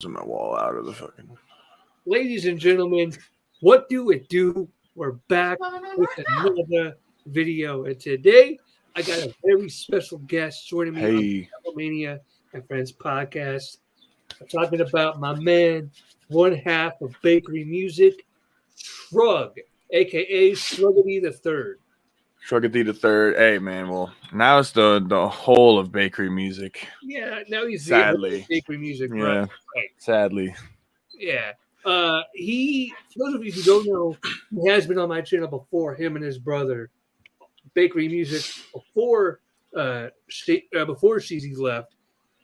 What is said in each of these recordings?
my wall out of the fucking. Ladies and gentlemen, what do it do? We're back with another video, and today I got a very special guest joining me on the Seibelmania and Friends podcast. I'm talking about my man, one half of Bakery Music, Shrug, aka Shruggity the Third. Shruggity the Third. Hey man, well now it's the whole of Bakery Music. Yeah, now he's sadly the Bakery Music. Yeah, right. Sadly. Yeah. He, for those of you who don't know, he has been on my channel before, him and his brother, Bakery Music, before Sheezy left.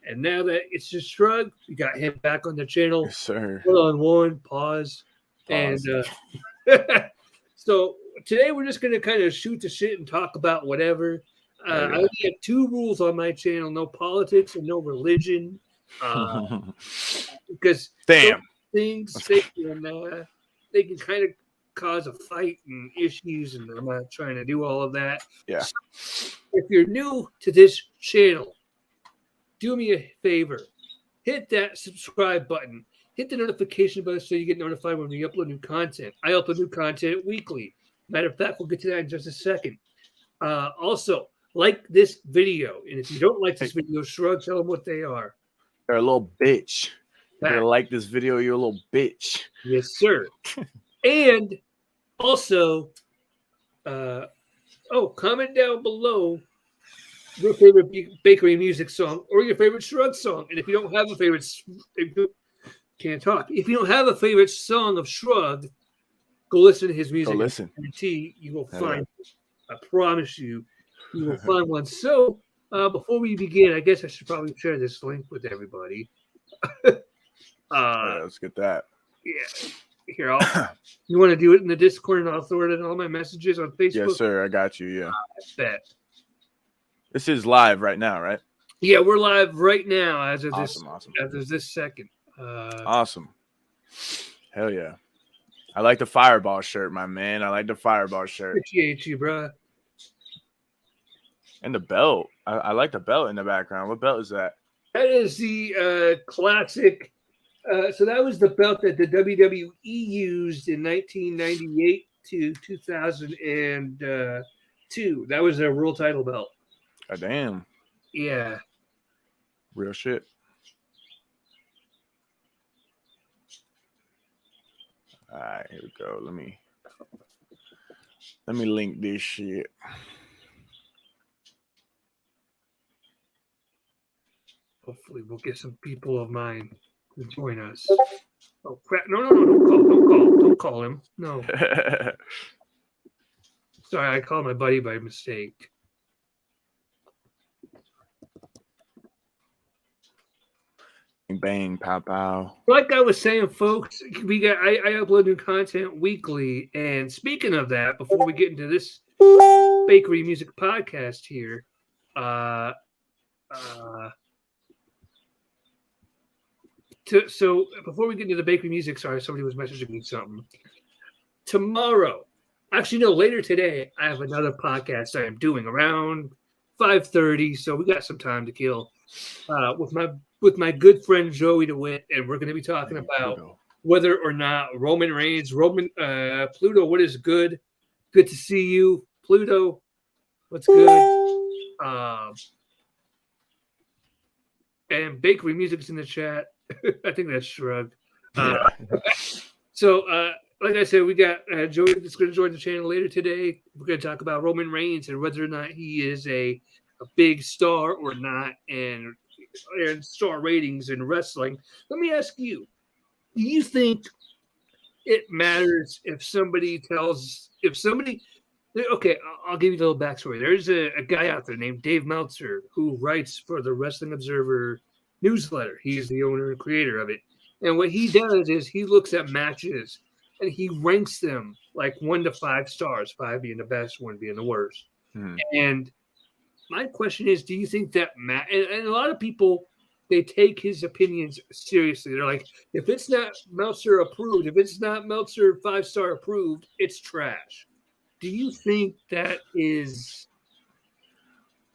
And now that it's just Shrug, we got him back on the channel. Yes, sir. Hold on, one, pause. And so today we're just going to kind of shoot the shit and talk about whatever. I only have two rules on my channel: no politics and no religion. Because things they can kind of cause a fight and issues, and I'm not trying to do all of that. Yeah. So if you're new to this channel, do me a favor: hit that subscribe button, hit the notification button so you get notified when we upload new content. I upload new content weekly. Matter of fact, we'll get to that in just a second. Also, like this video, and if you don't like this video, Shrug, tell them what they are. They're a little bitch. If you like this video, you're a little bitch. Yes, sir. And also, comment down below your favorite Bakery Music song or your favorite Shrug song. And if you don't have a favorite, if you don't have a favorite song of Shrug, go listen to his music. Go listen. You will find. I promise you, you will find one. So before we begin, I guess I should probably share this link with everybody. Let's get that. Yeah. Here, you want to do it in the Discord, and I'll throw it in all my messages on Facebook? Yes, sir. I got you. Yeah. I bet. This is live right now, right? Yeah, we're live right now as of awesome. this second. Awesome. Hell yeah. I like the Fireball shirt, my man. I like the Fireball shirt. Appreciate you, bro. And the belt. I like the belt in the background. What belt is that? That is the classic. So that was the belt that the WWE used in 1998 to 2002. That was their world title belt. God damn. Yeah. Real shit. All right, here we go. Let me link this shit. Hopefully we'll get some people of mine to join us. Oh crap. No, don't call him. No. Sorry, I called my buddy by mistake. Bang, pow, pow. Like I was saying, folks, I upload new content weekly. And speaking of that, before we get into this Bakery Music podcast here, so before we get into the Bakery Music, sorry, somebody was messaging me something. Tomorrow, actually no, later today, I have another podcast I am doing around 5:30, so we got some time to kill with my good friend Joey DeWitt, and we're going to be talking about whether or not Roman Reigns, Pluto, what is good? Good to see you, Pluto. What's good? And Bakery Music's in the chat. I think that's Shrug. So, like I said, we got Joey that's going to join the channel later today. We're going to talk about Roman Reigns and whether or not he is a big star or not, and star ratings in wrestling. Let me ask you: do you think it matters if somebody? Okay, I'll give you a little backstory. There's a guy out there named Dave Meltzer who writes for the Wrestling Observer newsletter. He's the owner and creator of it. And what he does is he looks at matches and he ranks them like 1 to 5 stars, 5 being the best, 1 being the worst. And my question is, do you think that and a lot of people, they take his opinions seriously. They're like, if it's not Meltzer approved, if it's not Meltzer 5-star approved, it's trash. Do you think that is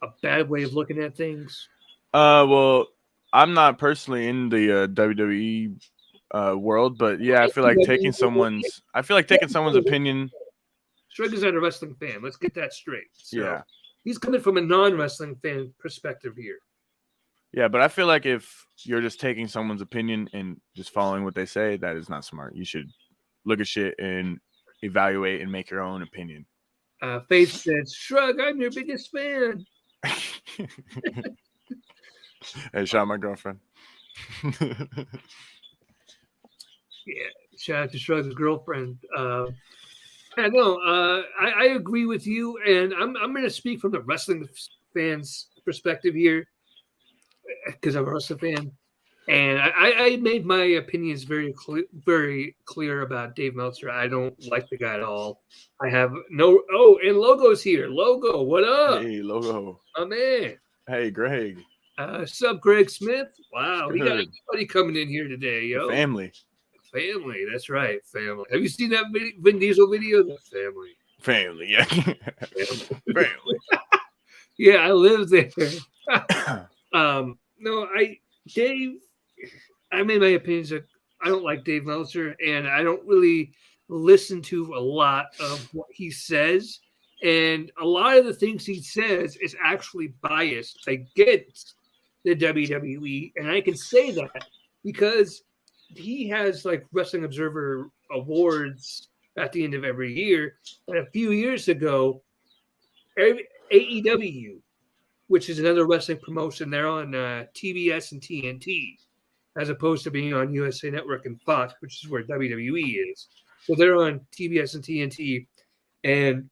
a bad way of looking at things? Well, I'm not personally in the WWE world, but yeah, I feel like taking someone's opinion. Shrug is not a wrestling fan. Let's get that straight. So Yeah, he's coming from a non-wrestling fan perspective here. yeah, but I feel like if you're just taking someone's opinion and just following what they say, that is not smart. You should look at shit and evaluate and make your own opinion. Faith said, "Shrug, I'm your biggest fan." Hey, shout out my girlfriend. Yeah, shout out to Shrug's girlfriend. I know. I agree with you, and I'm going to speak from the wrestling fans' perspective here because I'm a wrestling fan, and I made my opinions very clear about Dave Meltzer. I don't like the guy at all. I have no. Oh, and Logo's here. Logo, what up? Hey, Logo. Oh man. Hey, Greg. Sup, Greg Smith? Wow, we got everybody coming in here today, yo. The family. Family, that's right, family. Have you seen that Vin Diesel video? The family. Family, yeah. Family. Yeah, I live there. No, Dave, I made my opinions that I don't like Dave Meltzer, and I don't really listen to a lot of what he says. And a lot of the things he says is actually biased against the WWE. And I can say that because he has like Wrestling Observer awards at the end of every year. And a few years ago, AEW, which is another wrestling promotion, they're on TBS and TNT, as opposed to being on USA Network and Fox, which is where WWE is. So they're on TBS and TNT, and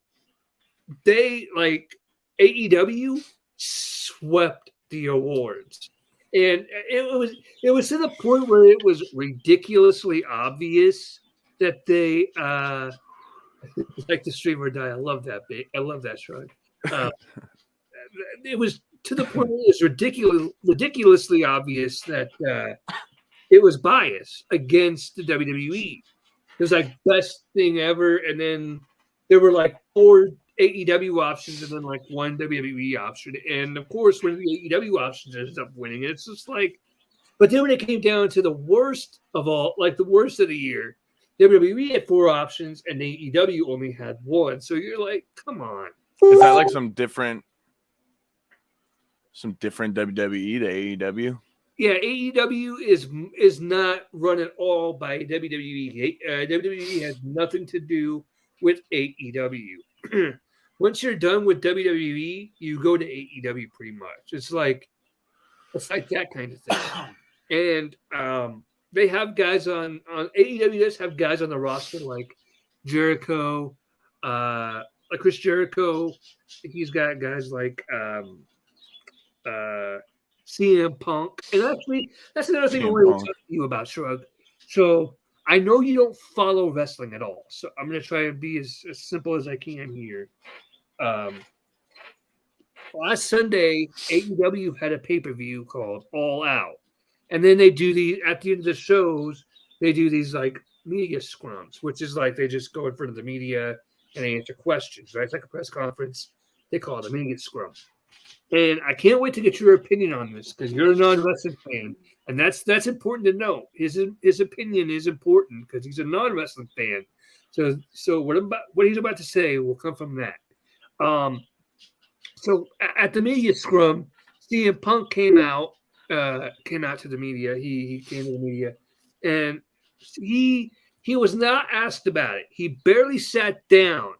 they like AEW swept the awards. And it was to the point where it was ridiculously obvious that they like the streamer die. I love that bit. I love that Shrug. It was to the point where it was ridiculously obvious that it was bias against the WWE. It was like best thing ever, and then there were like 4 AEW options and then like 1 WWE option. And of course, when the AEW options ends up winning, it's just like, but then when it came down to the worst of all, like the worst of the year, WWE had 4 options and AEW only had 1. So you're like, come on. Is that like some different WWE to AEW? Yeah, AEW is not run at all by WWE. WWE has nothing to do with AEW. Once you're done with WWE, you go to AEW pretty much. It's like that kind of thing. And they have guys on AEW does have guys on the roster like Jericho, like Chris Jericho. He's got guys like CM Punk. And actually, that's another thing I want to talk to you about, Shrug. So I know you don't follow wrestling at all. So I'm going to try and be as simple as I can here. Last Sunday, AEW had a pay-per-view called All Out. And then they do at the end of the shows, they do these like media scrums, which is like they just go in front of the media and they answer questions, right? It's like a press conference. They call it a media scrum. And I can't wait to get your opinion on this because you're a non-wrestling fan, and that's important to know. His opinion is important because he's a non-wrestling fan. So what he's about to say will come from that. So at the media scrum, CM Punk came out to the media. He came to the media, and he was not asked about it. He barely sat down.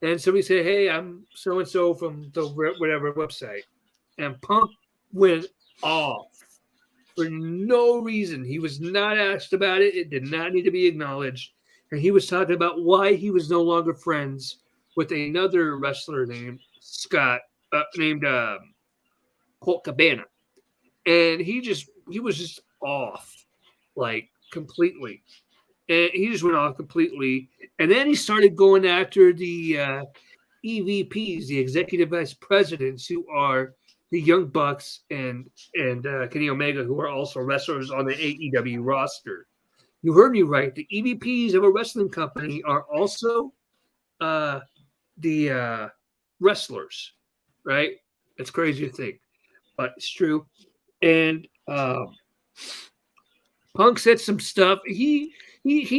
And somebody said, "Hey, I'm so and so from the whatever website," and Punk went off for no reason. He was not asked about it. It did not need to be acknowledged, and he was talking about why he was no longer friends with another wrestler named Colt Cabana, and he was just off, like completely. And he just went off completely. And then he started going after the EVPs, the executive vice presidents, who are the Young Bucks and Kenny Omega, who are also wrestlers on the AEW roster. You heard me right. The EVPs of a wrestling company are also the wrestlers, right? It's crazy to think, but it's true. And Punk said some stuff. He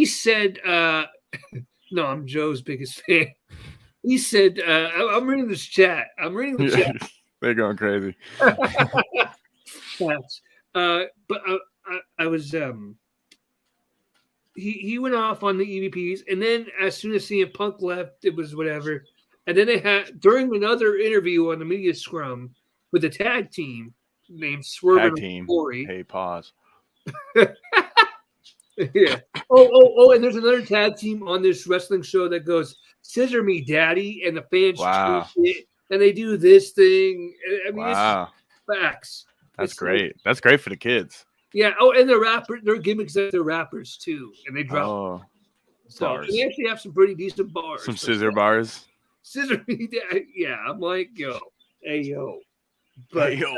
said, no, I'm Joe's biggest fan. He said, I'm reading this chat. I'm reading the chat. They're going crazy. But I was he went off on the EVPs, and then as soon as CM Punk left, it was whatever. And then they had during another interview on the media scrum with the tag team named Swerve Tag and team. Glory. Hey, pause. Yeah. Oh, and there's another tag team on this wrestling show that goes "Scissor Me, Daddy," and the fans Wow. it, and they do this thing. I mean, Wow. it's facts. That's It's great. like, That's great for the kids. yeah. Oh, and their gimmicks that they're rappers too, and they drop. Oh, So bars. they actually have some pretty decent bars. Some scissor bars. Scissor Me, Daddy. Yeah, I'm like, hey yo, but Hey, yo.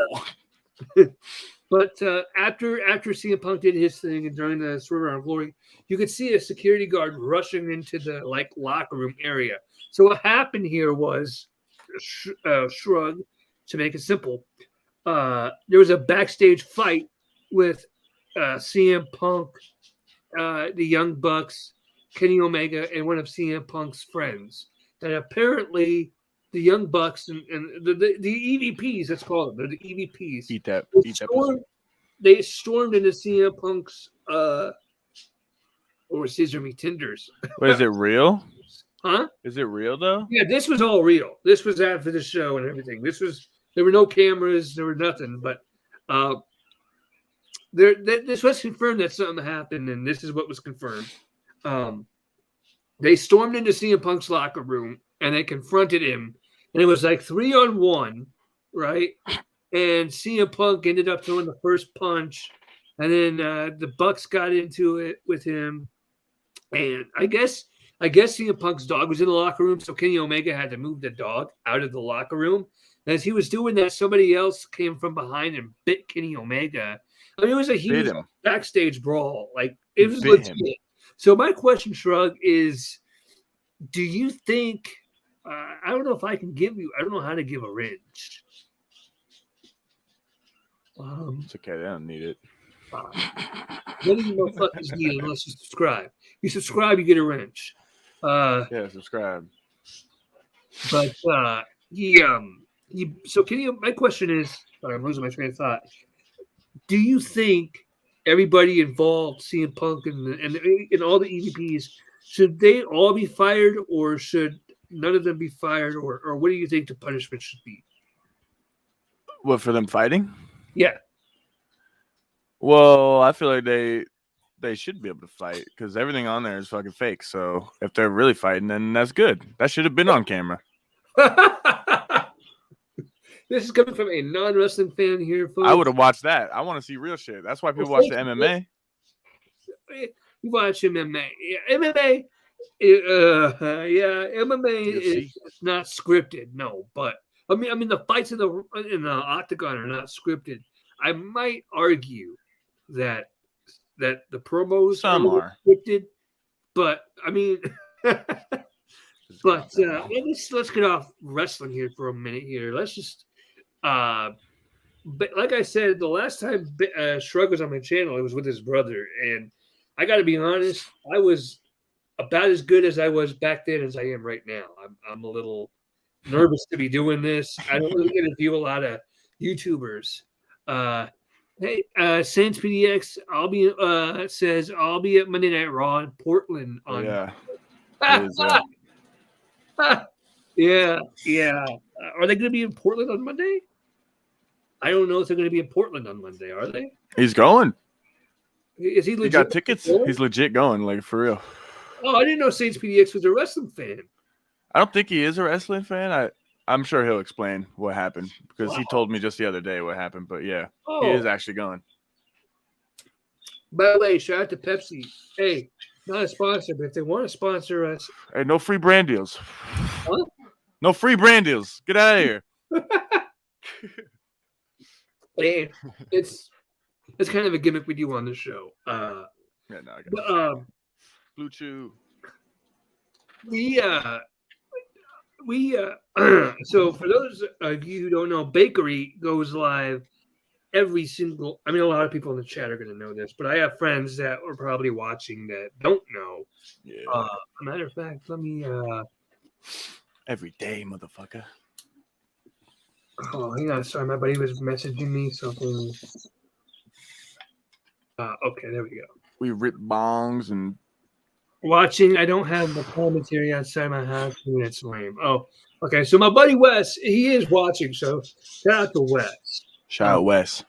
But after CM Punk did his thing and during the Swerve Around Glory, you could see a security guard rushing into the locker room area. So what happened here was Shrug, to make it simple, there was a backstage fight with CM Punk, the Young Bucks, Kenny Omega, and one of CM Punk's friends. That apparently the Young Bucks and the EVPs, let's call them, they're the EVPs. Eat that. They stormed into CM Punk's or Scissor Me Tinders. Wait, is it real? Huh? Is it real though? Yeah, this was all real. This was after the show and everything. There were no cameras, there were nothing, but this was confirmed that something happened, and this is what was confirmed. They stormed into CM Punk's locker room and they confronted him, and it was like 3-on-1, right? And CM Punk ended up throwing the first punch, and then the Bucks got into it with him. And I guess CM Punk's dog was in the locker room, so Kenny Omega had to move the dog out of the locker room. And as he was doing that, somebody else came from behind and bit Kenny Omega. I mean, it was a huge backstage brawl. Like, it was legit. So my question, Shrug, is do you think I don't know if I can give you, I don't know how to give a wrench. It's okay, they don't need it. None of you motherfuckers need it unless you subscribe. You subscribe, you get a wrench. Yeah, subscribe. But so can you? My question is, sorry, I'm losing my train of thought. Do you think everybody involved, CM Punk and all the EVPs, should they all be fired, or should none of them be fired, or what do you think the punishment should be? What, for them fighting? Yeah. Well, I feel like they should be able to fight because everything on there is fucking fake. So if they're really fighting, then that's good. That should have been on camera. This is coming from a non-wrestling fan here, folks. I would have watched that. I want to see real shit. That's why people watch the MMA. You watch MMA. Yeah, MMA. MMA is not scripted. No, but I mean the fights in the octagon are not scripted. I might argue that the promos are scripted, but I mean, but let's get off wrestling here for a minute here. Let's just, but like I said, the last time Shrug was on my channel, it was with his brother, and I got to be honest, I was about as good as I was back then as I am right now. I'm a little nervous to be doing this. I don't really interview a lot of YouTubers. Hey, Sans PDX, says I'll be at Monday Night Raw in Portland on. Yeah. Yeah. Are they going to be in Portland on Monday? I don't know if they're going to be in Portland on Monday. Are they? He's going. Is he legit? He got tickets. He's legit going, like, for real. Oh, I didn't know Sans PDX was a wrestling fan. I don't think he is a wrestling fan. I'm sure he'll explain what happened because he told me just the other day what happened. But yeah, he is actually going. By the way, shout out to Pepsi. Hey, not a sponsor, but if they want to sponsor us. Hey, no free brand deals. Huh? No free brand deals. Get out of here. Hey, it's kind of a gimmick we do on the show. Yeah, no, I got Blue Chew. We so for those of you who don't know, Bakery goes live every single. I mean, a lot of people in the chat are going to know this, but I have friends that are probably watching that don't know. Yeah. A matter of fact, let me. Every day, motherfucker. Oh, hang on. Sorry, my buddy was messaging me something. Okay, there we go. We rip bongs and Watching. I don't have the commentary outside my house. That's lame. Oh, okay. So my buddy Wes, he is watching. So shout out to Wes. shout out Wes.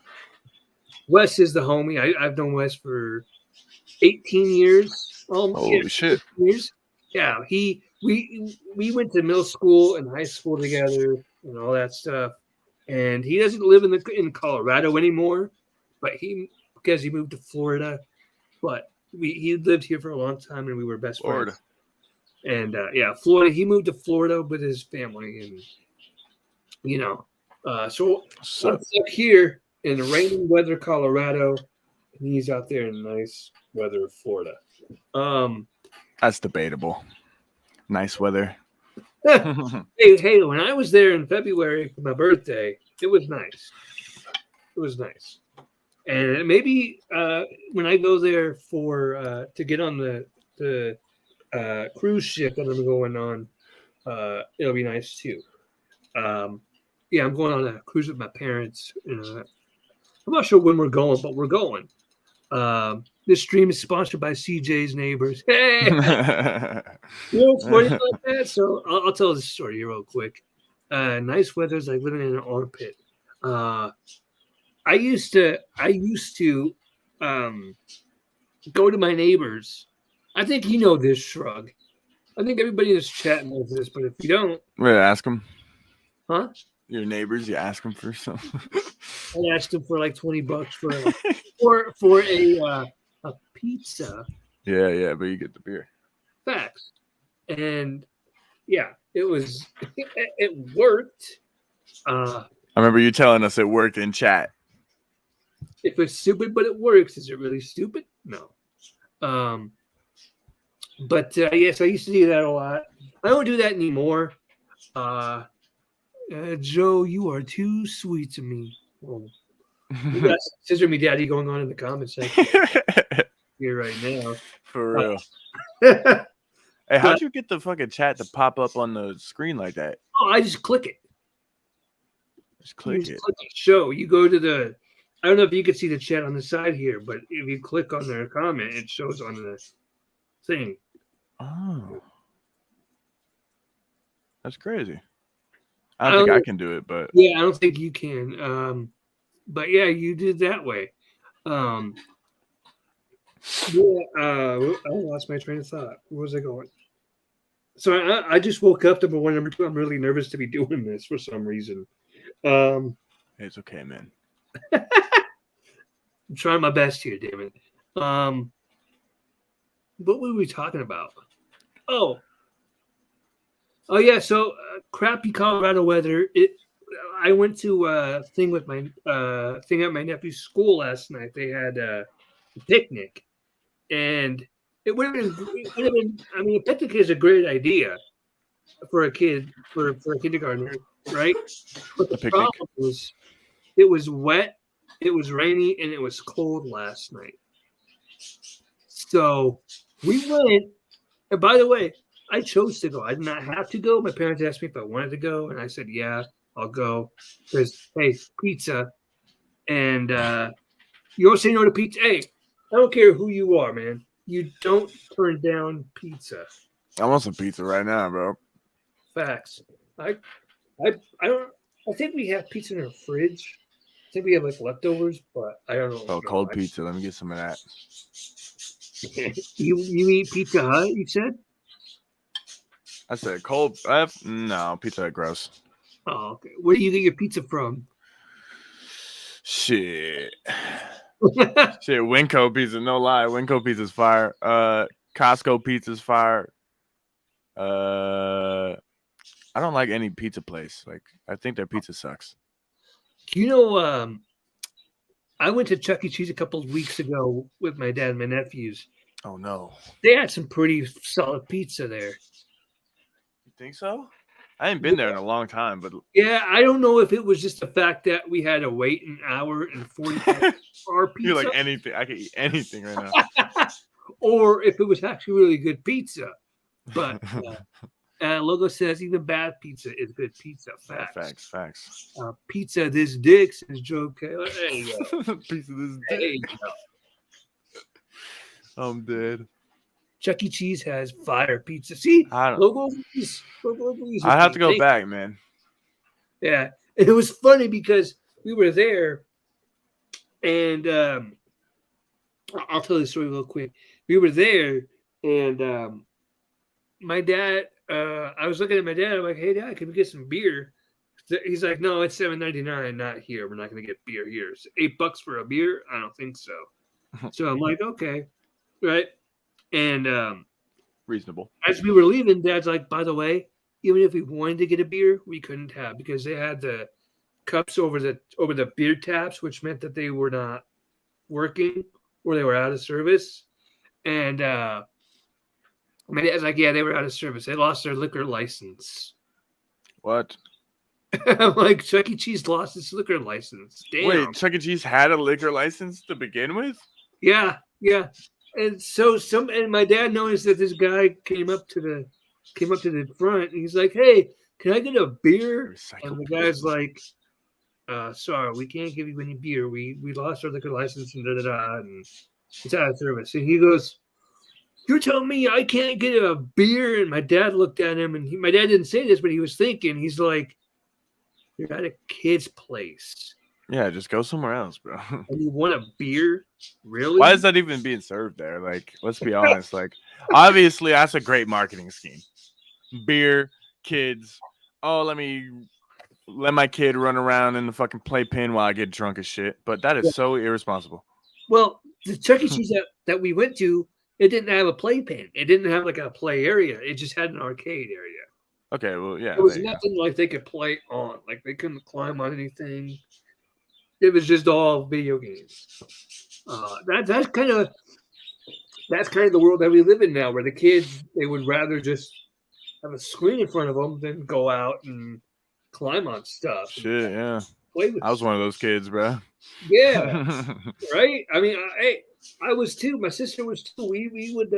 Wes is the homie. I've known Wes for 18 years. Holy shit. Years. Yeah, we went to middle school and high school together and all that stuff. And he doesn't live in Colorado anymore, but because he moved to Florida. But he lived here for a long time, and we were best friends. And Florida. He moved to Florida with his family, and so I'm up here in rainy weather, Colorado, and he's out there in nice weather, Florida. That's debatable. Nice weather. Hey, when I was there in February for my birthday, it was nice. It was nice. And maybe when I go there to get on the cruise ship that I'm going on, it'll be nice too. I'm going on a cruise with my parents. I'm not sure when we're going, but we're going. This stream is sponsored by CJ's Neighbors. Hey, what's funny about that? So I'll tell this story real quick. Nice weather is like living in an armpit. I used to go to my neighbors. I think you know this, Shrug. I think everybody in this chat knows this, but if you don't, ask them. Huh? Your neighbors, you ask them for something. I asked them for like $20 for a pizza. Yeah, but you get the beer. Facts. And yeah, it worked. I remember you telling us it worked in chat. If it's stupid, but it works, is it really stupid? No. Yes, I used to do that a lot. I don't do that anymore. Joe, you are too sweet to me. Oh. We got Scissor Me Daddy going on in the comments section here right now. For real. Hey, how'd you get the fucking chat to pop up on the screen like that? Oh, I just click it. Click show. You go to I don't know if you can see the chat on the side here, but if you click on their comment, it shows on the thing. Oh. That's crazy. I don't think I can do it, but yeah, I don't think you can. But yeah, you did that way. I lost my train of thought. Where was I going? So I just woke up. Number one, number two, I'm really nervous to be doing this for some reason. It's okay, man. I'm trying my best here, damn it. What were we talking about? Oh yeah. So crappy Colorado weather. I went to a thing with my thing at my nephew's school last night. They had a picnic, and it would have been. I mean, a picnic is a great idea for a kid, for a kindergartner, right? But the problem was, it was wet, it was rainy, and it was cold last night. So we went. And by the way, I chose to go. I did not have to go. My parents asked me if I wanted to go, and I said, yeah, I'll go. Because, hey, pizza. And you don't say no to pizza. Hey, I don't care who you are, man. You don't turn down pizza. I want some pizza right now, bro. Facts. I think we have pizza in our fridge. I think we have like leftovers, but I don't know. Oh, cold pizza. Let me get some of that. You eat Pizza Hut, you said? I said cold. No, Pizza Hut gross. Oh, okay. Where do you get your pizza from? Shit, Winco pizza. No lie, Winco pizza's fire. Costco pizza's fire. I don't like any pizza place. Like, I think their pizza sucks. You know, I went to Chuck E. Cheese a couple of weeks ago with my dad and my nephews. Oh no, they had some pretty solid pizza there. You think so? I ain't been there in a long time, but Yeah, I don't know if it was just the fact that we had to wait an hour and 45 for our you're like pizza, anything. I could eat anything right now. or if it was actually really good pizza. But logo says even bad pizza is good pizza. Facts. Facts. Pizza this dick, says Joe Kaler. There you go. Piece of this There dick. you go. I'm dead. Chuck E. Cheese has fire pizza. See, I don't. logo. I have to go back, man. Yeah, and it was funny because we were there, and I'll tell the story real quick. We were there, and my dad. I was looking at my dad. I'm like, "Hey, Dad, can we get some beer?" He's like, "No, it's $7.99. Not here. We're not going to get beer here. It's $8 for a beer. I don't think so." So I'm like, "Okay, right." And Reasonable. as we were leaving, Dad's like, "By the way, even if we wanted to get a beer, we couldn't have because they had the cups over the beer taps, which meant that they were not working or they were out of service." And my dad's like, "Yeah, they were out of service. They lost their liquor license." What? I'm like, Chuck E. Cheese lost its liquor license. Damn. Wait, Chuck E. Cheese had a liquor license to begin with? Yeah. And so and my dad noticed that this guy came up to the front and he's like, "Hey, can I get a beer?" And the guy's like, "Sorry, we can't give you any beer. We lost our liquor license and and it's out of service." And he goes, "You're telling me I can't get a beer?" And my dad looked at him, and my dad didn't say this, but he was thinking, he's like, "You're at a kid's place. Yeah, just go somewhere else, bro. And you want a beer? Really? Why is that even being served there? Like, let's be honest. Like, obviously, that's a great marketing scheme. Beer, kids. Oh, let my kid run around in the fucking playpen while I get drunk as shit. But that is so irresponsible. Well, the Chuck E. Cheese that we went to, it didn't have a playpen. It didn't have like a play area. It just had an arcade area. Okay, well, yeah. There was nothing like they could play on. Like they couldn't climb on anything. It was just all video games. That's kind of the world that we live in now, where the kids, they would rather just have a screen in front of them than go out and climb on stuff. Shit, yeah. Play with I was one of those kids, bro. Yeah, right. I mean, I was too. My sister was too. We would.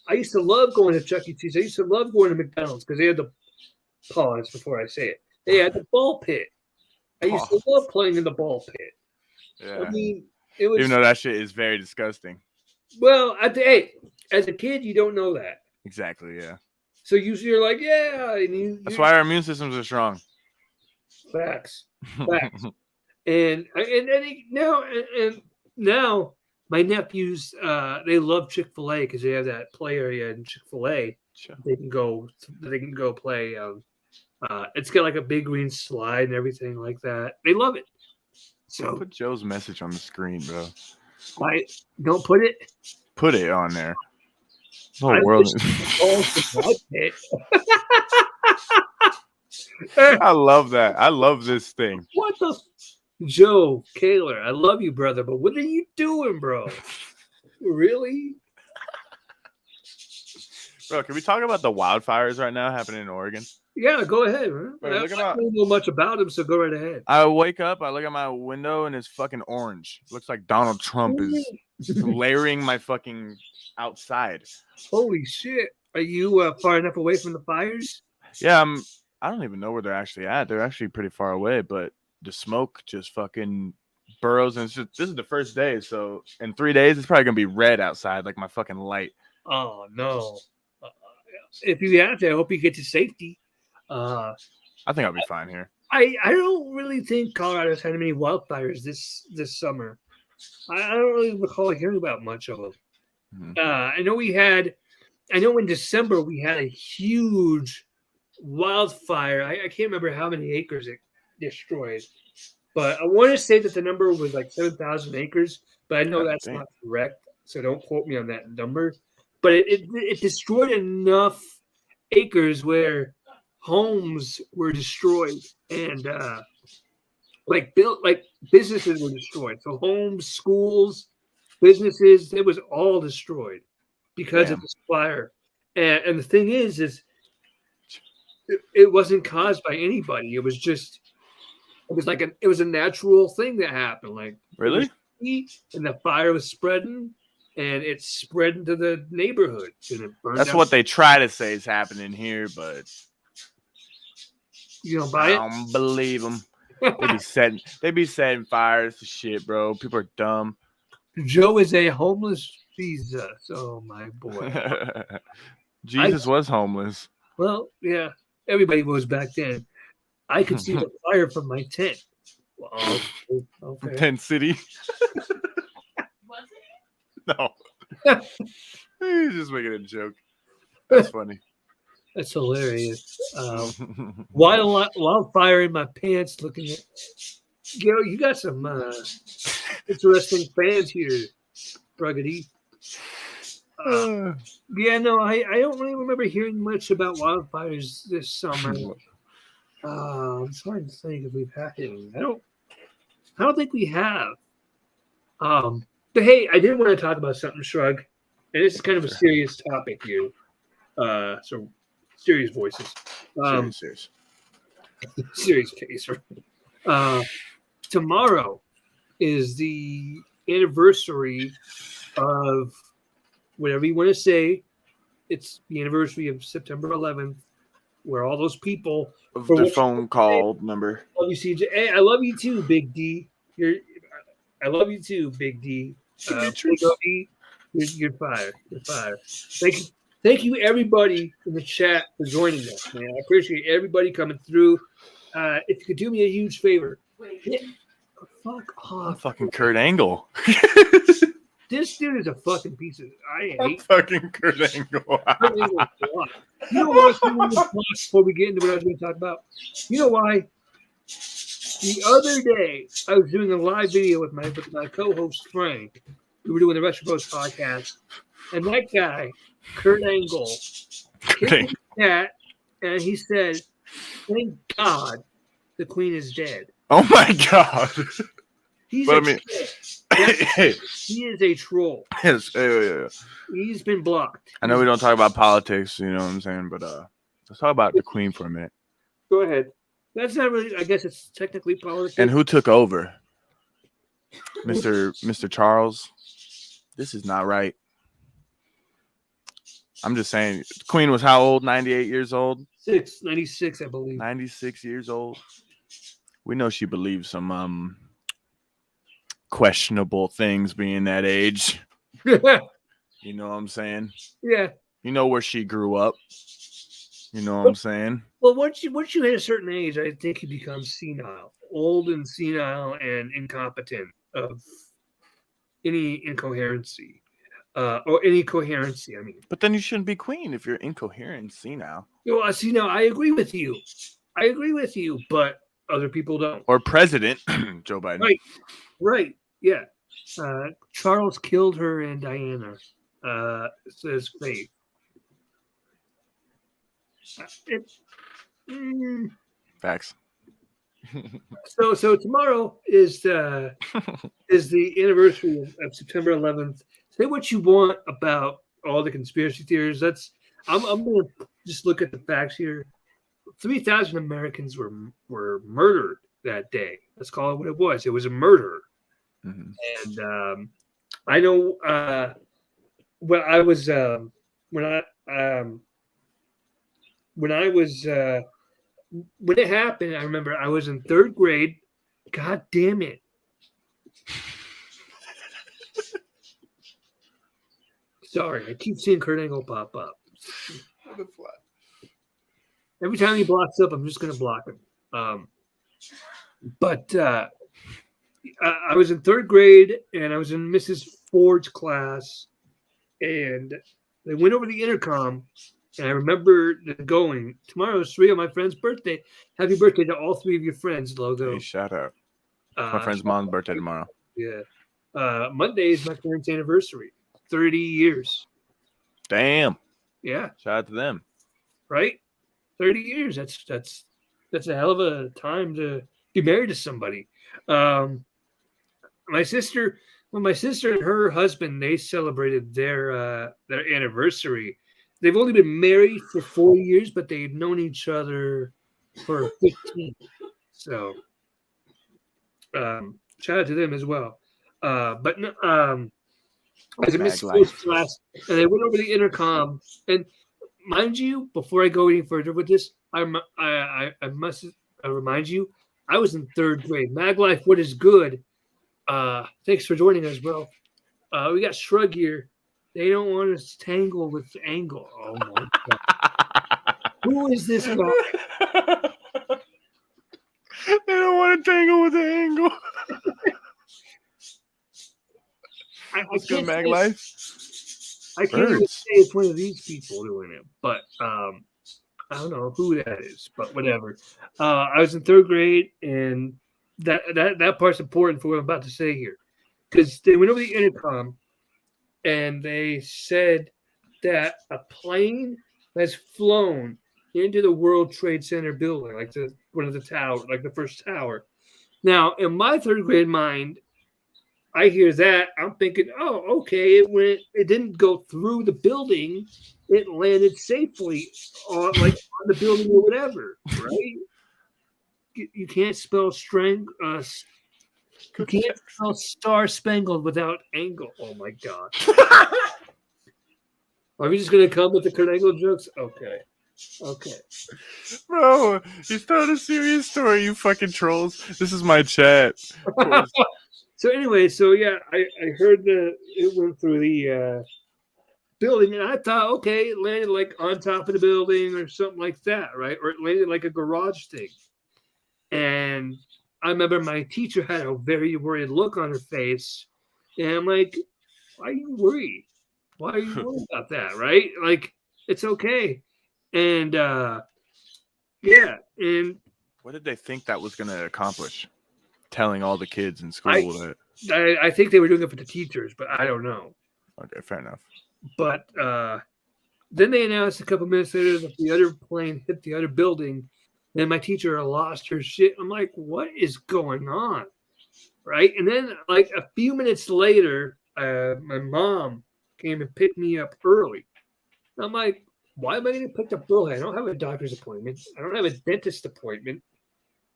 I used to love going to Chuck E. Cheese. I used to love going to McDonald's because they had the pause before I say it. They had the ball pit. I used to love playing in the ball pit. Yeah. I mean, it was. Even though that shit is very disgusting. Well, as a kid, you don't know that. Exactly, yeah. So you're like, yeah. That's why our immune systems are strong. Facts. And now my nephews they love Chick-fil-A because they have that play area in Chick-fil-A. Sure. They can go play. It's got like a big green slide and everything like that. They love it. So put Joe's message on the screen, bro. I don't put it. Put it on there. The whole world. I love that. I love this thing. What the Joe Kaler? I love you, brother, but what are you doing, bro? Really? Bro, can we talk about the wildfires right now happening in Oregon? Yeah, go ahead, man. Bro, I don't know much about him, so go right ahead. I wake up, I look at my window, and it's fucking orange. It looks like Donald Trump is layering my fucking outside. Holy shit. Are you far enough away from the fires? Yeah, I don't even know where they're actually at. They're actually pretty far away, but the smoke just fucking burrows. And this is the first day, so in 3 days, it's probably going to be red outside, like my fucking light. Oh, no. If you have to, I hope you get to safety. I think I'll be fine here. I don't really think Colorado's had many wildfires this summer. I don't really recall hearing about much of them. Mm-hmm. I know in December we had a huge wildfire. I can't remember how many acres it destroyed, but I want to say that the number was like 7,000 acres, but I know that's not correct, so don't quote me on that number. But it destroyed enough acres where homes were destroyed and like businesses were destroyed. So homes, schools, businesses, it was all destroyed because of this fire. And the thing is it wasn't caused by anybody. It was like it was a natural thing that happened. Like Really? heat and the fire was spreading, and it spread into the neighborhood, and it burned. That's what they try to say is happening here, but you don't buy I it. don't believe them. They be setting fires to shit, bro. People are dumb. Joe is a homeless Jesus. Oh my boy. Jesus was homeless. Well, yeah, everybody was back then. I could see the fire from my tent. Well, okay. Tent City. Was it? No. He's just making a joke. That's funny. That's hilarious. Wildfire in my pants. Looking at you got some interesting fans here, Ruggedy. Yeah, no, I don't really remember hearing much about wildfires this summer. I'm trying to think if we've had any. I don't think we have. But hey, I did want to talk about something, Shrug, and this is kind of a serious topic here. So serious voices. Serious case. Tomorrow is the anniversary of whatever you want to say. It's the anniversary of September 11th, where all those people of the phone call number. Love you, CJ. Hey, I love you too, Big D. I love you too, Big D. You're fire. You're fire. Thank you, everybody in the chat for joining us, man. I appreciate everybody coming through. If you could do me a huge favor, fuck off. Fucking Kurt Angle. This dude is a fucking piece of. I hate fucking Kurt Angle. You know why? Before we get into what I was going to talk about, you know why? The other day, I was doing a live video with my co-host Frank. We were doing the Retro Post podcast, and that guy, Kurt Angle, hit the chat, and he said, "Thank God, the Queen is dead." Oh my God! He is a troll. Yes, yeah. He's been blocked. I know we don't talk about politics, you know what I'm saying, but let's talk about the Queen for a minute. Go ahead. That's not really. I guess it's technically politics. And who took over? Mr. Charles. This is not right. I'm just saying. The Queen was how old? 98 years old? 96, I believe. 96 years old. We know she believes some questionable things being that age. You know what I'm saying? Yeah. You know where she grew up. You know what I'm saying? Well, once you hit a certain age, I think you become senile, old and senile and incompetent of any incoherency, or any coherency. I mean, but then you shouldn't be queen if you're incoherent, senile. Well, senile. I agree with you. But other people don't. Or President Joe Biden. Right. Yeah. Charles killed her and Diana. Says Faith. Facts. So tomorrow is the anniversary of September 11th. Say what you want about all the conspiracy theories. I'm going to just look at the facts here. 3,000 Americans were murdered that day. Let's call it what it was. It was a murder. Mm-hmm. And I know when I was when it happened, I remember I was in third grade. God damn it. Sorry, I keep seeing Kurt Angle pop up. Every time he blocks up, I'm just going to block him. But I was in third grade, and I was in Mrs. Ford's class, and they went over the intercom, and I remember going, tomorrow's 3 of my friends' birthday. Happy birthday to all 3 of your friends, logo. Hey, shout out. My friend's mom's birthday tomorrow. Yeah. Monday is my parents' anniversary. 30 years. Damn. Yeah. Shout out to them. Right? 30 years. That's a hell of a time to be married to somebody. My sister and her husband, they celebrated their anniversary, they've only been married for 4 years, but they've known each other for 15. So shout out to them as well. But no, I was in Miss Mag School's life. class, and they went over the intercom. And mind you, before I go any further with this, I must remind you, I was in 3rd grade. Mag life, what is good? Thanks for joining us, bro. We got Shrug here. They don't want us to tangle with Angle. Oh my god. Who is this guy? They don't want to tangle with the angle. I What's good, can't Mag say, Life? I can't even Birds. say it's one of these people doing it, but I don't know who that is, but whatever. I was in 3rd grade, and that part's important for what I'm about to say here, because they went over the intercom, and they said that a plane has flown into the World Trade Center building, like one of the towers, like the first tower. Now, in my 3rd grade mind, I hear that, I'm thinking, oh, okay, it didn't go through the building, it landed safely on the building or whatever, right? You can't spell you can't spell Star Spangled without angle. Oh my god. Are we just gonna come with the Kurt Angle jokes? Okay. Bro, you started a serious story, you fucking trolls. This is my chat. Of course. So anyway, I heard it went through the building, and I thought, okay, it landed like on top of the building or something like that, right? Or it landed like a garage thing. And I remember my teacher had a very worried look on her face, and I'm like, why are you worried? Why are you worried about that, right? Like, it's okay. And yeah, and What did they think that was going to accomplish? Telling all the kids in school that. I think they were doing it for the teachers, but I don't know. Okay, fair enough. But then they announced a couple minutes later that the other plane hit the other building, and my teacher lost her shit. I'm like, what is going on? Right? And then, like, a few minutes later, my mom came and picked me up early. I'm like, why am I getting picked up early? I don't have a doctor's appointment. I don't have a dentist appointment.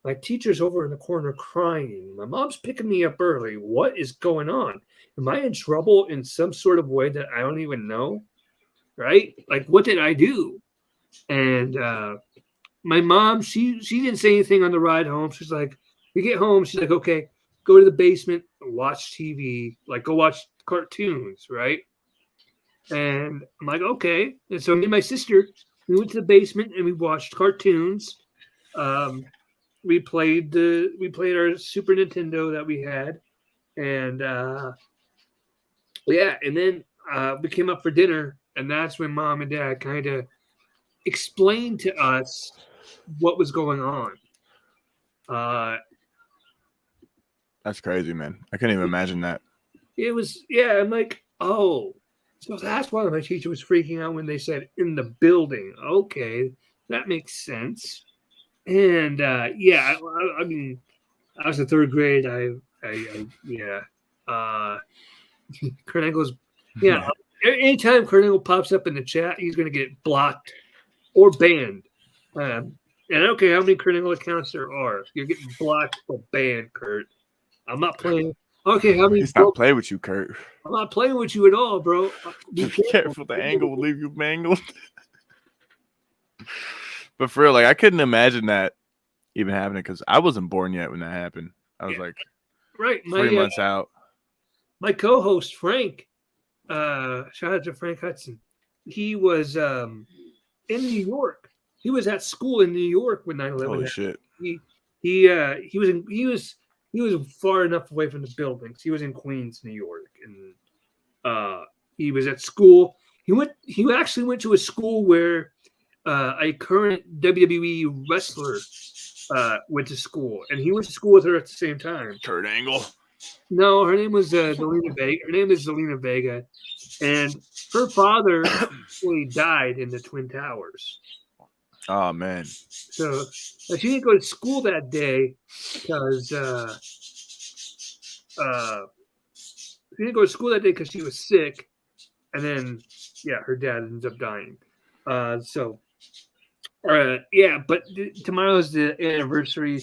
My teacher's over in the corner crying. My mom's picking me up early. What is going on? Am I in trouble in some sort of way that I don't even know? Right? Like, what did I do? And my mom, she didn't say anything on the ride home. She's like, we get home. She's like, okay, go to the basement and watch TV. Like, go watch cartoons, right? And I'm like, okay. And so me and my sister, we went to the basement and we watched cartoons. We played our Super Nintendo that we had, and and then we came up for dinner, and that's when Mom and Dad kind of explained to us what was going on. That's crazy, man. I couldn't even imagine that. It was, yeah, I'm like, oh, so that's why my teacher was freaking out when they said in the building. Okay, that makes sense. And I mean, I was in 3rd grade. Kurt Angle's, anytime Kurt Angle pops up in the chat, he's going to get blocked or banned. And I don't care how many Kurt Angle accounts there are. You're getting blocked or banned, Kurt. I'm not playing. Okay, how many? He's not playing with you, Kurt. I'm not playing with you at all, bro. Be careful. The angle will leave you mangled. But for real, like, I couldn't imagine that even happening because I wasn't born yet when that happened. I was like 3 months out. My co-host Frank, shout out to Frank Hudson. He was in New York. He was at school in New York when 9/11 Holy happened. shit! He was far enough away from the buildings. He was in Queens, New York, and he was at school. He actually went to a school where a current WWE wrestler went to school, and he went to school with her at the same time. Kurt Angle. No, her name was Zelina Vega. Her name is Zelina Vega, and her father actually died in the Twin Towers. Oh man! So she didn't go to school that day because she didn't go to school that day because she was sick, and then her dad ends up dying. Yeah, but tomorrow is the anniversary,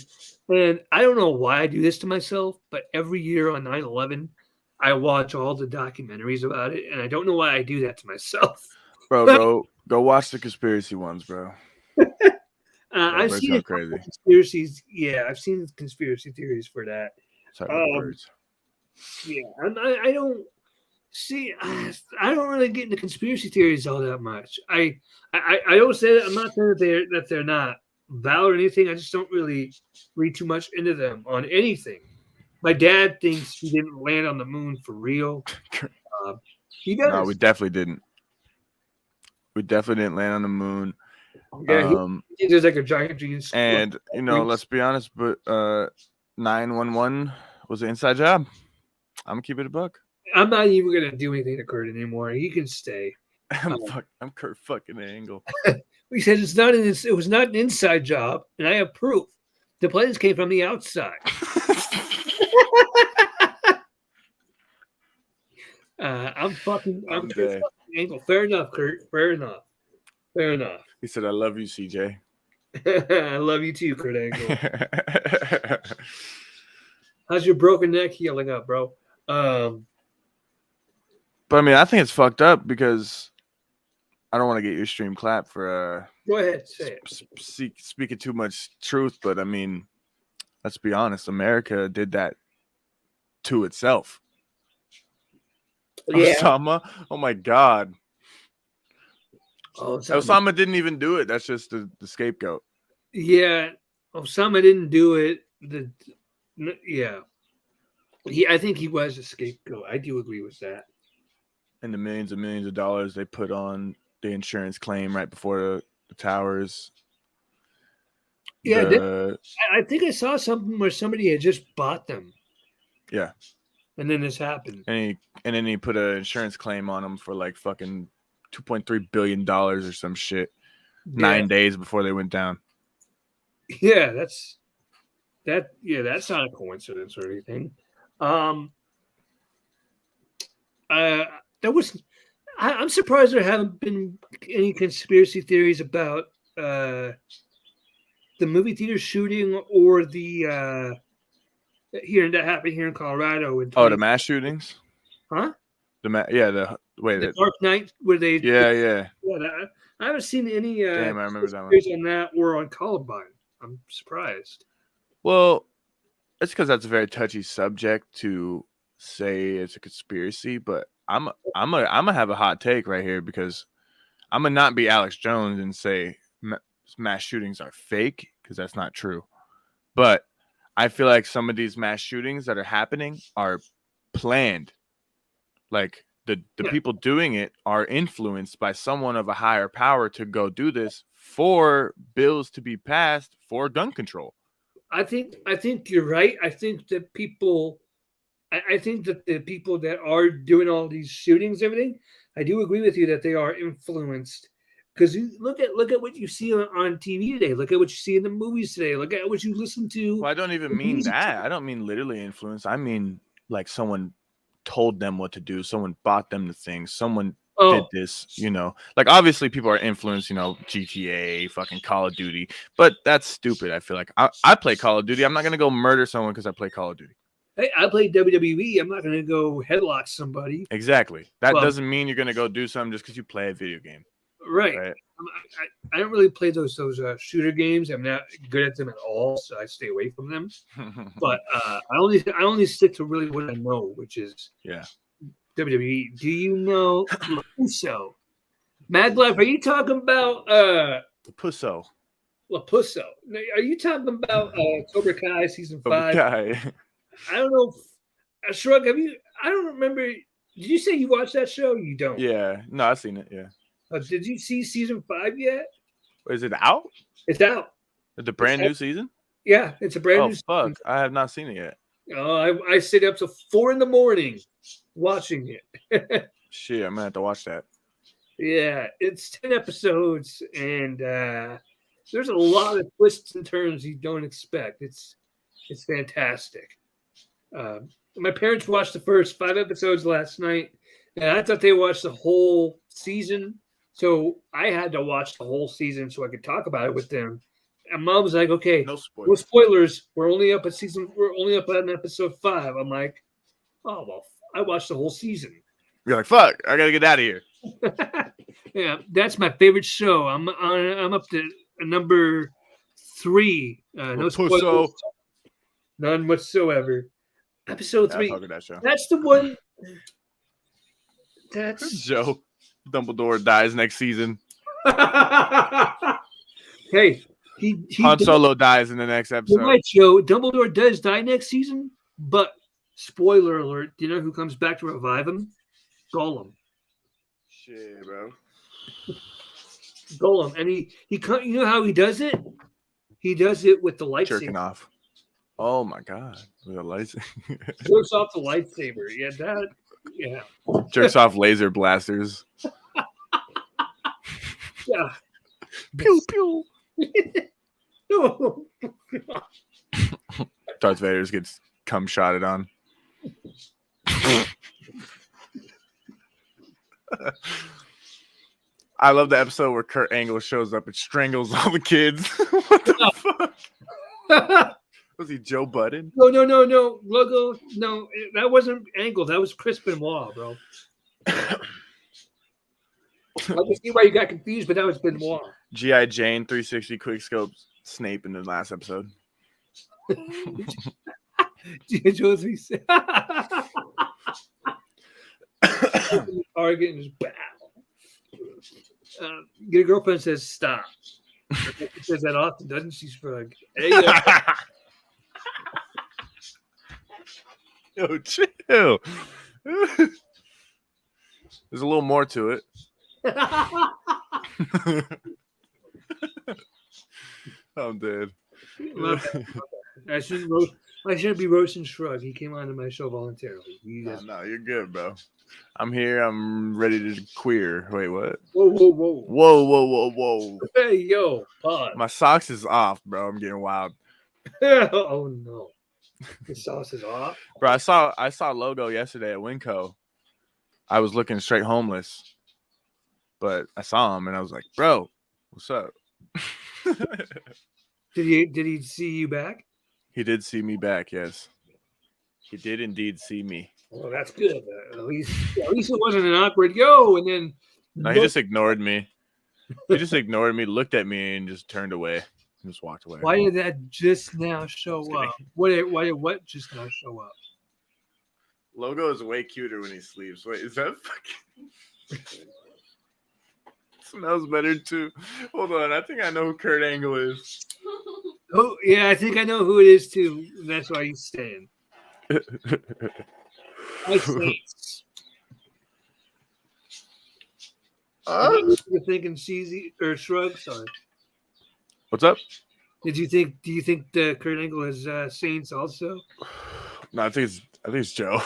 and I don't know why I do this to myself, but every year on 9/11, I watch all the documentaries about it, and I don't know why I do that to myself. Bro, go watch the conspiracy ones, bro. I've Birds seen going a couple crazy. conspiracies. Yeah, I've seen conspiracy theories for that. Sorry about the Um, birds. yeah, I don't see. I don't really get into conspiracy theories all that much. I don't say that. I'm not saying that they're not valid or anything. I just don't really read too much into them on anything. My dad thinks he didn't land on the moon for real. He No, does. we definitely didn't. We definitely didn't land on the moon. Yeah, he thinks there's like a giant genius. And let's be honest, but 911 was an inside job. I'm gonna keep it a buck. I'm not even gonna do anything to Kurt anymore. He can stay. I'm Kurt fucking Angle. He said it was not an inside job, and I have proof. The planes came from the outside. I'm fucking Angle. Fair enough, Kurt. Fair enough. He said, "I love you, CJ." I love you too, Kurt Angle. How's your broken neck healing up, bro? But I mean, I think it's fucked up because I don't want to get your stream clapped for go ahead, say it. Speaking too much truth, but I mean, let's be honest. America did that to itself. Yeah. Osama, oh my God. Osama didn't even do it. That's just the scapegoat. Yeah, Osama didn't do it. I think he was a scapegoat. I do agree with that. And the millions and millions of dollars they put on the insurance claim right before the towers. Yeah, I think I saw something where somebody had just bought them. Yeah. And then this happened. And then he put an insurance claim on them for like fucking $2.3 billion or some shit 9 days before they went down. Yeah, that's not a coincidence or anything. I'm surprised there haven't been any conspiracy theories about the movie theater shooting or the that happened here in Colorado. The mass shootings? Huh? The Dark Knight where they yeah. I haven't seen any damn, I remember that one. On that or on Columbine. I'm surprised. Well, it's because that's a very touchy subject to say it's a conspiracy, but I'm gonna have a hot take right here because I'm gonna not be Alex Jones and say mass shootings are fake because that's not true. But I feel like some of these mass shootings that are happening are planned. Like the people doing it are influenced by someone of a higher power to go do this for bills to be passed for gun control. I think you're right. I think that the people that are doing all these shootings, everything, I do agree with you that they are influenced. Because you look at what you see on TV today. Look at what you see in the movies today. Look at what you listen to. Well, I don't even mean that. I don't mean literally influence. I mean like someone told them what to do. Someone bought them the things. Someone did this, Like obviously people are influenced, GTA, fucking Call of Duty. But that's stupid. I feel like I play Call of Duty. I'm not going to go murder someone because I play Call of Duty. Hey, I play WWE. I'm not going to go headlock somebody. Exactly. That doesn't mean you're going to go do something just because you play a video game. Right. I don't really play those shooter games. I'm not good at them at all, so I stay away from them. But I only stick to really what I know, which is WWE. Do you know LaPusso? Mad Life, are you talking about LaPusso? LaPusso. Are you talking about Cobra Kai season 5? Kai. I don't know. Shrug, have you? I don't remember. Did you say you watched that show? You don't. Yeah. No, I've seen it. Yeah. Did you see season 5 yet? Is it out? It's out. It's a brand new season? Yeah, it's a brand new season. Oh, fuck. I have not seen it yet. Oh, I stayed up till 4 a.m. watching it. Shit, I'm going to have to watch that. Yeah, it's 10 episodes, and there's a lot of twists and turns you don't expect. It's fantastic. My parents watched the first 5 episodes last night, and I thought they watched the whole season. So I had to watch the whole season so I could talk about it with them. And Mom was like, "Okay, No no spoilers. spoilers. We're only up on episode 5." I'm like, "Oh well, I watched the whole season." You're like, fuck, I gotta get out of here. Yeah, that's my favorite show. I'm up to number 3. No spoilers, Pusso. none whatsoever. Episode Yeah, I 3. fuck with that show. That's the one. That's Joe. Dumbledore dies next season. Hey, he Han does- Solo dies in the next You're episode. right, Joe. Dumbledore does die next season, but spoiler alert: do you know who comes back to revive him? Gollum. Shit, bro. Gollum, and he you know how he does it? He does it with the Jerking lightsaber. off. Oh my god. With a light. Jerks off the lightsaber. Yeah, that. Yeah, Jerks off laser blasters. yeah. Pew pew. No. Darth Vader gets cum shotted on. I love the episode where Kurt Angle shows up and strangles all the kids. What the fuck? Was he Joe Budden? No. Logo. No, that wasn't Angle. That was Chris Benoit, bro. I can see why you got confused, but that was Benoit. G.I. Jane 360 quickscope Snape in the last episode. Josie said, target and just bow. Your girlfriend says stop. She says that often, doesn't she, Shrug? Hey, Yo, chill. There's a little more to it. I'm dead. I shouldn't be roasting Shrug. He came onto my show voluntarily. No, you're good, bro. I'm here. I'm ready to queer. Wait, what? Whoa. Whoa. Hey, yo, pause. My socks is off, bro. I'm getting wild. Oh, no. The sauce is off. Bro, I saw Logo yesterday at Winco. I was looking straight homeless. But I saw him and I was like, bro, what's up? Did he see you back? He did see me back, yes. He did indeed see me. Well, that's good. At least it wasn't an awkward yo, and then No, he just ignored me. He just ignored me, looked at me, and just turned away. And just walked away. Why did that just now show Just up? What just now show up? Logo is way cuter when he sleeps. Wait, is that fucking... Smells better too. Hold on, I think I know who Kurt Angle is. Oh yeah, I think I know who it is too. That's why he's staying. I Saints. You're thinking CZ or Shrug? Sorry. What's up? Do you think the Kurt Angle is Saints also? No, I think it's Joe.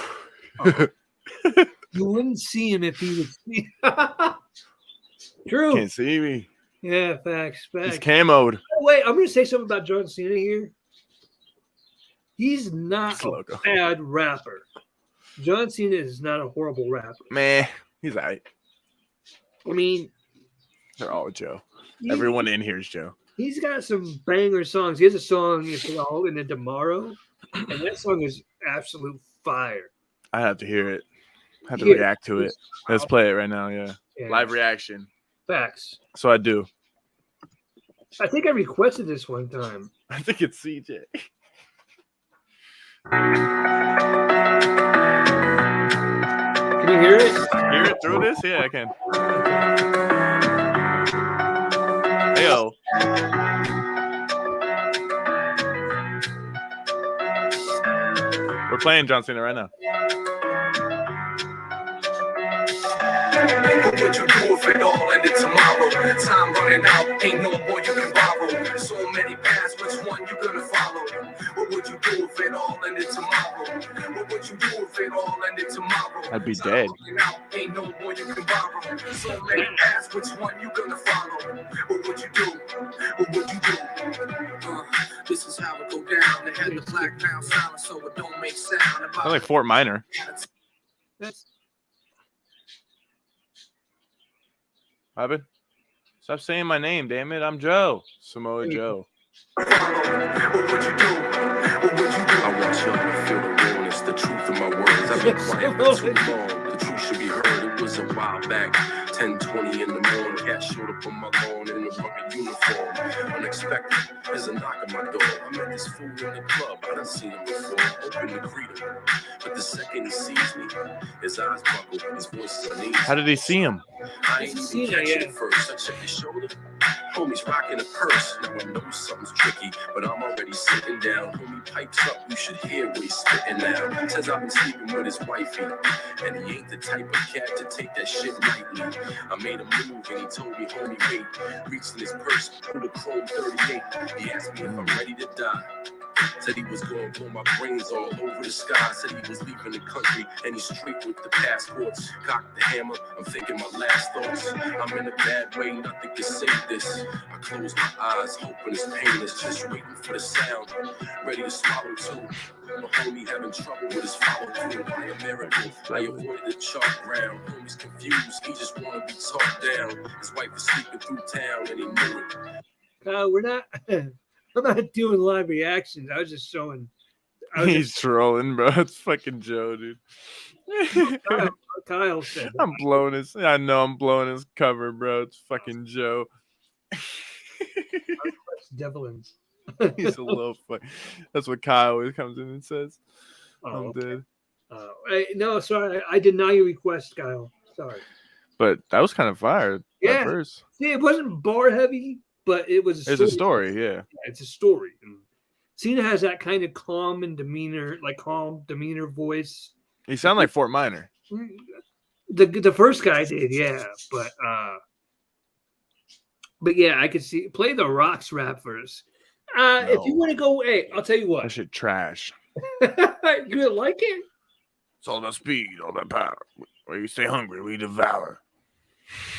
Oh. You wouldn't see him if he was. True. Can't see me. Yeah, facts. He's camoed. Oh, wait, I'm going to say something about John Cena here. He's not a Logo. bad rapper. John Cena is not a horrible rapper. Man, he's all right. I mean, They're all Joe. Everyone in here is Joe. He's got some banger songs. He has a song called "In the Tomorrow," and that song is absolute fire. I have to hear it. I have to Yeah. react to it. Let's play it right now. Yeah. Yeah. Live reaction. Facts. So I do. I think I requested this one time. I think it's CJ. Can you hear it? Hear it through this? Yeah, I can. Heyo. We're playing John Cena right now. What would you do if it all ended tomorrow? Time running out, ain't no more you can borrow. So many paths, which one you gonna follow? What would you do if it all ended tomorrow? What would you do if it all ended tomorrow? I'd be Time dead. running out, ain't no more you can borrow. So many paths, which one you gonna follow? What would you do? What would you do? This is how it go down. They had the black pound silent, so it don't make sound. Sounds like Fort Minor. That's Robin, stop saying my name, damn it. I'm Joe. Samoa Joe. What would you do? What would you do? I want y'all to feel the realness, the truth of my words. I've been quiet for too long. The truth should be heard. It was a while back, 10:20 in the morning. Cat showed up on my lawn in a rugged uniform. Unexpected, there's a knock on my door. I met this fool in the club. I done seen him before. Open to greet him, but the second he sees me, his eyes buckle, his voice is uneasy. How did he see him? I ain't even catch it at first. I check his shoulder. Homie's rocking a purse. Now I know something's tricky, but I'm already sitting down. Homie pipes up, you should hear what he's spitting now. Says I've been sleeping with his wifey, and he ain't the type of cat to take that shit lightly. I made a move, and he told me, homie, wait. Reached in his purse, pulled a chrome 38. He asked me if I'm ready to die. Said he was going to blow my brains all over the sky. Said he was leaving the country and he's straight with the passports. Cocked the hammer, I'm thinking my last thoughts. I'm in a bad way, nothing can save this. I close my eyes, hoping it's painless. Just waiting for the sound, ready to swallow too. My homie having trouble with his follow through. By a miracle, I avoided the chalk ground. Homie's confused, he just wanna be talked down. His wife was sleeping through town and he knew it. We're not. I'm not doing live reactions. I was just showing. He's trolling, bro. It's fucking Joe, dude. Kyle said that. I'm blowing his. I know I'm blowing his cover, bro. It's fucking Joe. Devlins. He's a little fuck. That's what Kyle always comes in and says. I'm Okay. dead. No, sorry. I deny your request, Kyle. Sorry. But that was kind of fire. Yeah. At first. See, it wasn't bar heavy, but it was. It's a story, yeah. Yeah, it's a story. And Cena has that kind of calm demeanor voice. He sounded like Fort Minor. The first guy did, yeah, but yeah, I could see play the Rocks rap verse. If you want to go, hey, I'll tell you That what. shit trash. You gonna like it? It's all that speed, all that power. Where you stay hungry, we devour.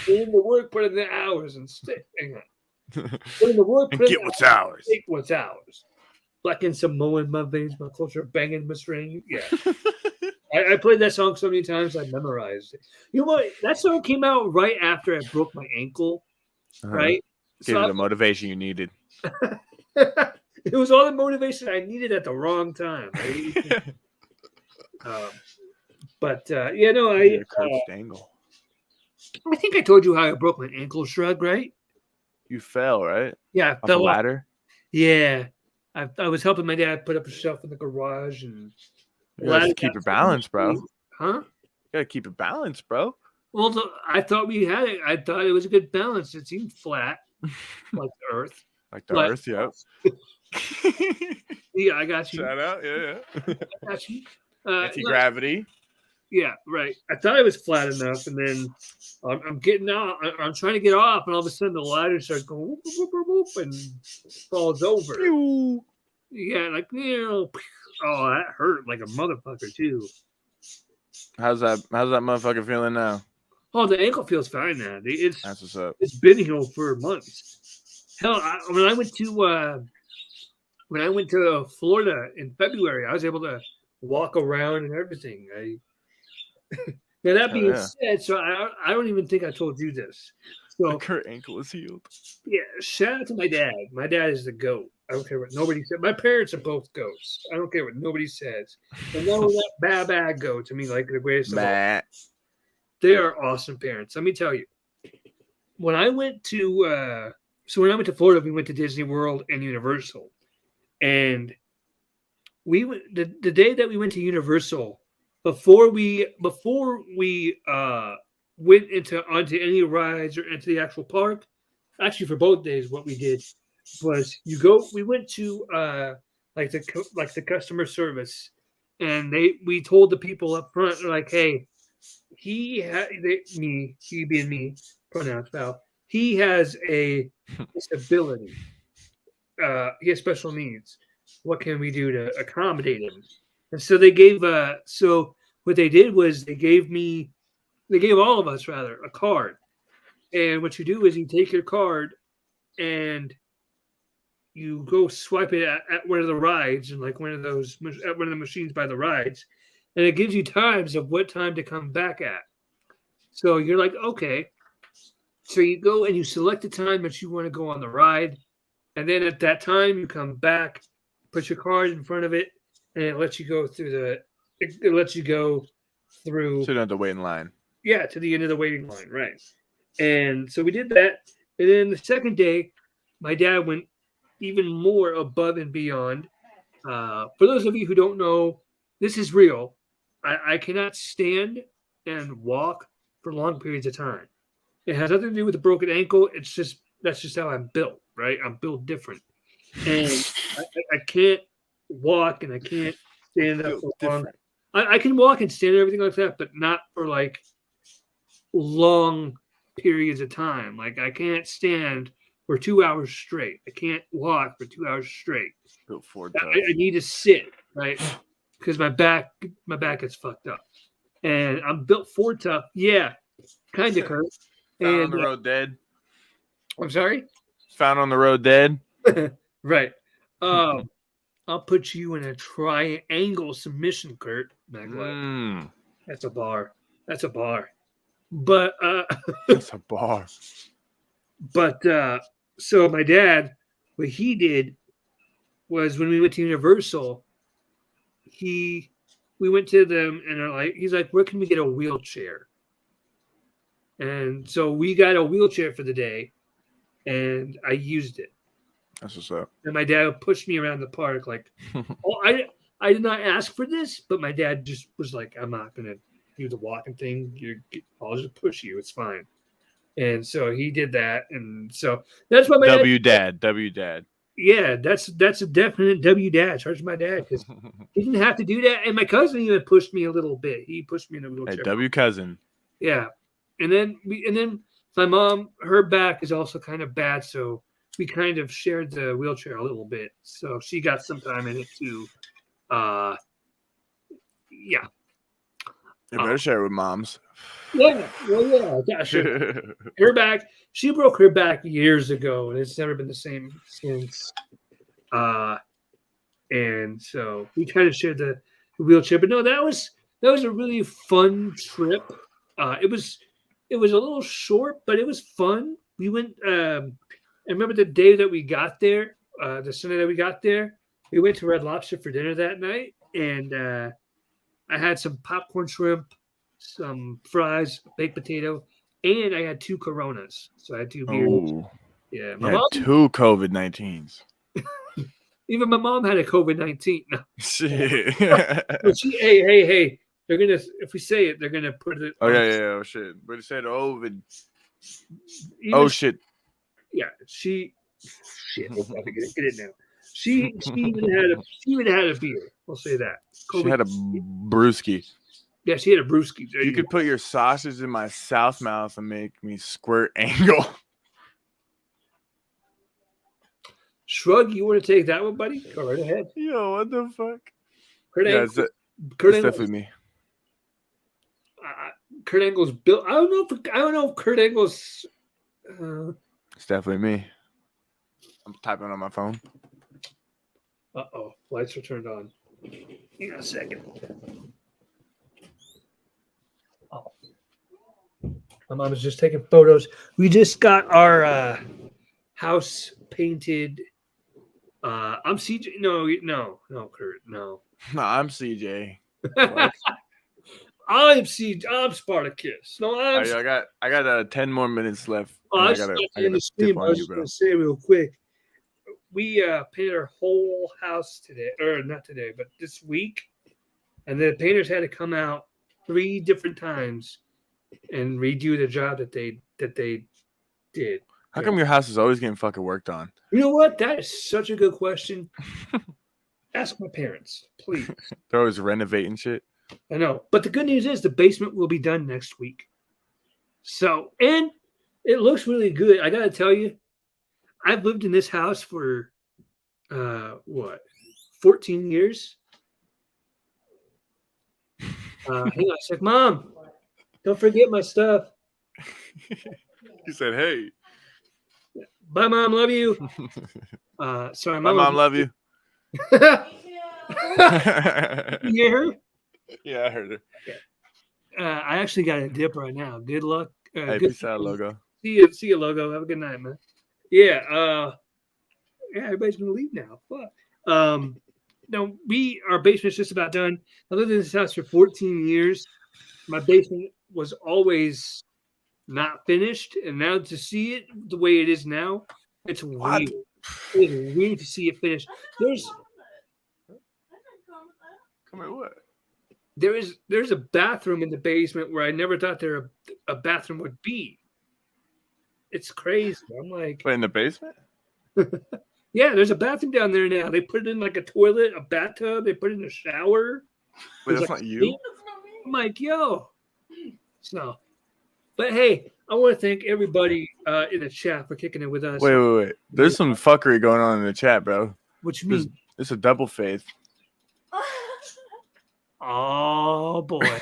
Put in the work, put in the hours, and stick. Hang on. Put in the work, And put in get the what's hours, ours. take what's ours. Black and Samoa in my veins, my culture banging my string. Yeah. I played that song so many times I memorized it. You know what? That song came out right after I broke my ankle, right? Give you the motivation you needed. It was all the motivation I needed at the wrong time. Yeah, no, Coach Dangle. I think I told you how I broke my ankle, Shrug, right? You fell, right? Yeah, I Off a fell off. ladder? Yeah, I was helping my dad put up a shelf in the garage, and You gotta keep your balance, bro. Huh? You gotta keep it balanced, bro. Well, I thought we had it. I thought it was a good balance. It seemed flat, like the Earth. Like the Flat. earth, yep. Yeah, I got you. Shout out, yeah. I got you. Anti-gravity. Yeah, right. I thought it was flat enough, and then I'm getting out. I'm trying to get off, and all of a sudden the ladder starts going whoop, whoop, whoop, whoop, and falls over. Pew. Yeah, like oh, that hurt like a motherfucker too. How's that motherfucker feeling now? Oh, the ankle feels fine now. That's what's up. It's been healed for months. Hell, when I went to Florida in February, I was able to walk around and everything. Now that being said, so I don't even think I told you this. So The Kurt ankle is healed. yeah, shout out to my dad. My dad is the GOAT. I don't care what nobody said. My parents are both goats. I don't care what nobody says. And no, that bad goat to me, like the greatest of all. Matt. They are awesome parents. Let me tell you. When I went to Florida, we went to Disney World and Universal. And we went the day that we went to Universal, before we went onto any rides or into the actual park, actually for both days, what we did was we went to like the customer service, and we told the people up front, like, hey, he being me, pronouns pal, he has a disability. He has special needs. What can we do to accommodate him? And so they gave so what they did was they gave all of us rather a card. And what you do is you take your card and you go swipe it at one of the rides, and like one of the machines by the rides, and it gives you times of what time to come back at. So you're like, okay, So you go and you select the time that you want to go on the ride, and then at that time you come back, put your card in front of it, and it lets you go through it lets you go through So you don't have to wait in line. to the end of the waiting line, right? And so we did that, and then the second day, my dad went even more above and beyond. For those of you who don't know, this is real. I cannot stand and walk for long periods of time. It has nothing to do with a broken ankle. It's just that's just how I'm built, right? I'm built different, and I can't walk and I can't stand up for long. I can walk and stand and everything like that, but not for like long periods of time. Like I can't stand for 2 hours straight. I can't walk for 2 hours straight. Built Ford I need to sit, right? Because my back is fucked up. And I'm built Ford tough. Yeah, kind of Kurt. Found on the road dead. I'm sorry? Found on the road dead. Right. I'll put you in a triangle submission, Kurt. That's a bar. That's a bar. But That's a bar. But so my dad, what he did was when we went to Universal, we went to them and he's like, where can we get a wheelchair? And so we got a wheelchair for the day, and I used it. That's what's up. And my dad pushed me around the park like, oh, I did not ask for this, but my dad just was like, I'm not gonna do the walking thing. I'll just push you. It's fine. And so he did that, and so that's why my W dad. Yeah, that's a definite W dad. Charge my dad because he didn't have to do that. And my cousin even pushed me a little bit. He pushed me in a wheelchair. Hey, W cousin. Yeah, and then my mom, her back is also kind of bad, so we kind of shared the wheelchair a little bit. So she got some time in it too. Yeah. You better share it with moms. Yeah, well, yeah, sure. Her back, she broke her back years ago, and it's never been the same since. And so we kind of shared the wheelchair. But no, that was a really fun trip. It was a little short, but it was fun. We went. I remember the day that we got there, the Sunday that we got there. We went to Red Lobster for dinner that night, and I had some popcorn shrimp, some fries, baked potato, and I had 2 Coronas. So I had 2 beers. Oh, Yeah, my mom, 2 COVID-19s. Even my mom had a COVID-19. No. Shit. But hey, they're gonna if we say it, they're gonna put it. Oh yeah. Oh shit. But it said COVID. Oh shit. Yeah, shit. We'll probably get it now. She even had a beer. We'll say that. COVID. She had a brewski. Yeah, she had a brewski. You could put your sausage in my south mouth and make me squirt angle. Shrug, you want to take that one, buddy? Go right ahead. Yo, what the fuck? Kurt Angle's definitely me. Kurt Angle's built. I don't know if Kurt Angle's. It's definitely me. I'm typing on my phone. Uh-oh. Lights are turned on. Hang on a second. Oh. My mom is just taking photos. We just got our house painted. I'm CJ. No, Kurt. No. No, I'm CJ. I'm Spartacus. No, I got 10 more minutes left. I was just going to say real quick. We painted our whole house today, or not today, but this week. And the painters had to come out 3 different times and redo the job that they did. How come your house is always getting fucking worked on? You know what? That is such a good question. Ask my parents, please. They're always renovating shit. I know. But the good news is the basement will be done next week. So, and it looks really good. I got to tell you, I've lived in this house for, 14 years? Hang on a sec. Mom, don't forget my stuff. He said, hey. Bye, Mom. Love you. Sorry, my mom love you. You hear her? Yeah, I heard her. I actually got a dip right now. Good luck. Hey, peace out, logo. See you, logo. Have a good night, man. Yeah. Everybody's gonna leave now. Fuck. No, our basement's just about done. I lived in this house for 14 years. My basement was always not finished, and now to see it the way it is now, it's weird. It's weird to see it finished. Come here, what? There's a bathroom in the basement where I never thought a bathroom would be. It's crazy. I'm like, Wait, in the basement? yeah, there's a bathroom down there now. They put it in like a toilet, a bathtub. They put it in a shower. Wait, There's that's like not you? I'm like, yo. So, but hey, I want to thank everybody in the chat for kicking it with us. Wait. There's some fuckery going on in the chat, bro. What you mean? It's a double faith. Oh boy.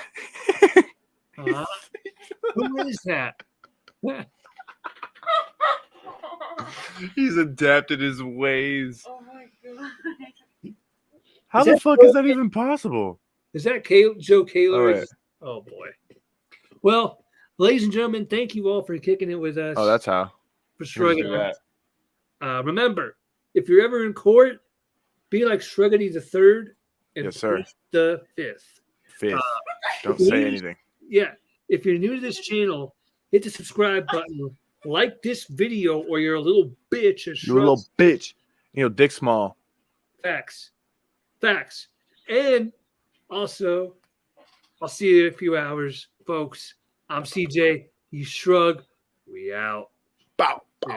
Who is that? He's adapted his ways. Oh my god. How Is the that fuck is that even possible? Is that Joe Kaler? Oh, yeah. Oh boy. Well, ladies and gentlemen, thank you all for kicking it with us. Oh, that's how. for Let's shrugging. do that. Remember, if you're ever in court, be like Shruggity the Third and Yes, sir. plead the Fifth. Fifth. Don't say anything. Yeah. If you're new to this channel, hit the subscribe button, like this video, or you're a little bitch. You little bitch. You know, dick small. Facts. And also, I'll see you in a few hours, folks. I'm CJ. You Shrug. We out. Bow.